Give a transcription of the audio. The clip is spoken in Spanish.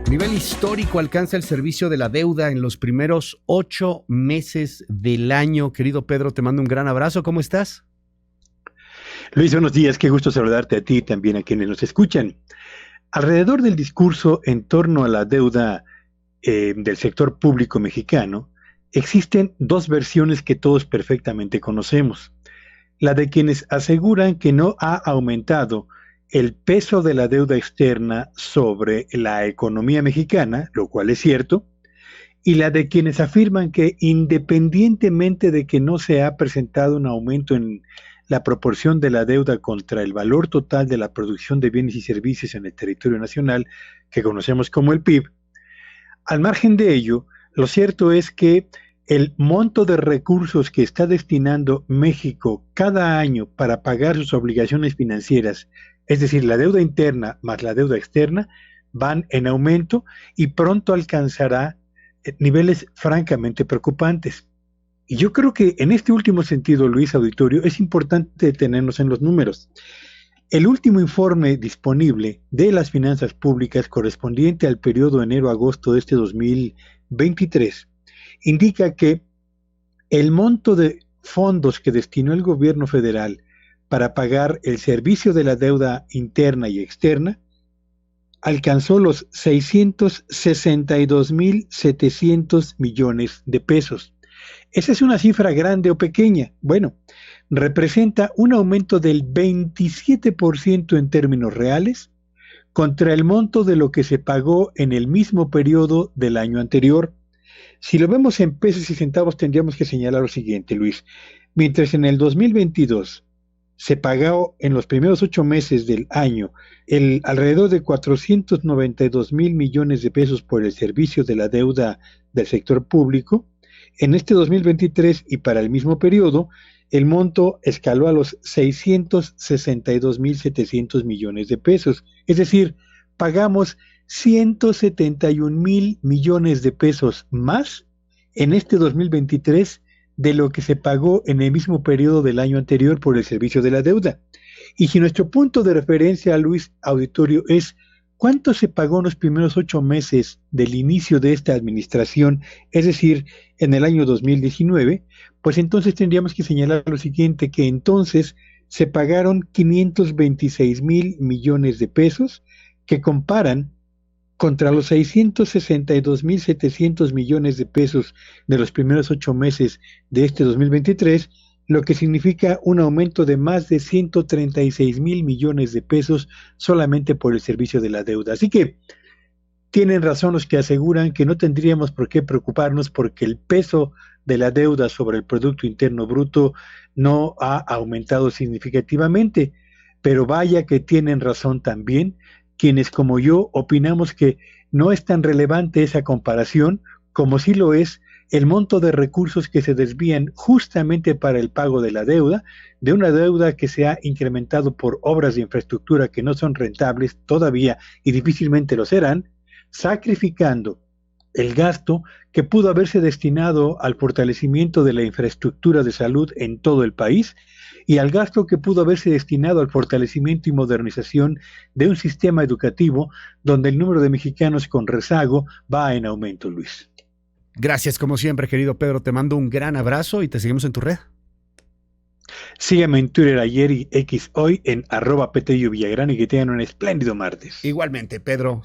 Nivel histórico alcanza el servicio de la deuda en los primeros 8 meses del año. Querido Pedro, te mando un gran abrazo. ¿Cómo estás? Luis, buenos días. Qué gusto saludarte a ti y también a quienes nos escuchan. Alrededor del discurso en torno a la deuda del sector público mexicano, existen dos versiones que todos perfectamente conocemos. La de quienes aseguran que no ha aumentado el peso de la deuda externa sobre la economía mexicana, lo cual es cierto, y la de quienes afirman que independientemente de que no se ha presentado un aumento en la proporción de la deuda contra el valor total de la producción de bienes y servicios en el territorio nacional, que conocemos como el PIB, al margen de ello, lo cierto es que el monto de recursos que está destinando México cada año para pagar sus obligaciones financieras, es decir, la deuda interna más la deuda externa, van en aumento y pronto alcanzará niveles francamente preocupantes. Y yo creo que en este último sentido, Luis Auditorio, es importante detenernos en los números. El último informe disponible de las finanzas públicas correspondiente al periodo enero-agosto de este 2023 indica que el monto de fondos que destinó el gobierno federal para pagar el servicio de la deuda interna y externa alcanzó los 662.700 millones de pesos. ¿Esa es una cifra grande o pequeña? Bueno, representa un aumento del 27% en términos reales contra el monto de lo que se pagó en el mismo periodo del año anterior. Si lo vemos en pesos y centavos, tendríamos que señalar lo siguiente, Luis. Mientras en el 2022 se pagó en los primeros 8 meses del año alrededor de 492,000 millones de pesos por el servicio de la deuda del sector público, en este 2023 y para el mismo periodo, el monto escaló a los 662,700 millones de pesos. Es decir, pagamos 171,000 millones de pesos más en este 2023 de lo que se pagó en el mismo periodo del año anterior por el servicio de la deuda. Y si nuestro punto de referencia, Luis Auditorio, es ¿cuánto se pagó en los primeros 8 meses del inicio de esta administración, es decir, en el año 2019? Pues entonces tendríamos que señalar lo siguiente, que entonces se pagaron 526,000 millones de pesos, que comparan contra los 662,700 millones de pesos de los primeros 8 meses de este 2023, lo que significa un aumento de más de 136,000 millones de pesos solamente por el servicio de la deuda. Así que tienen razón los que aseguran que no tendríamos por qué preocuparnos porque el peso de la deuda sobre el Producto Interno Bruto no ha aumentado significativamente, pero vaya que tienen razón también quienes como yo opinamos que no es tan relevante esa comparación como sí lo es el monto de recursos que se desvían justamente para el pago de la deuda, de una deuda que se ha incrementado por obras de infraestructura que no son rentables todavía y difícilmente lo serán, sacrificando el gasto que pudo haberse destinado al fortalecimiento de la infraestructura de salud en todo el país y al gasto que pudo haberse destinado al fortalecimiento y modernización de un sistema educativo donde el número de mexicanos con rezago va en aumento, Luis. Gracias, como siempre, querido Pedro. Te mando un gran abrazo y te seguimos en tu red. Sígueme en Twitter ayer y X hoy en @PTU Villagrán y que tengan un espléndido martes. Igualmente, Pedro.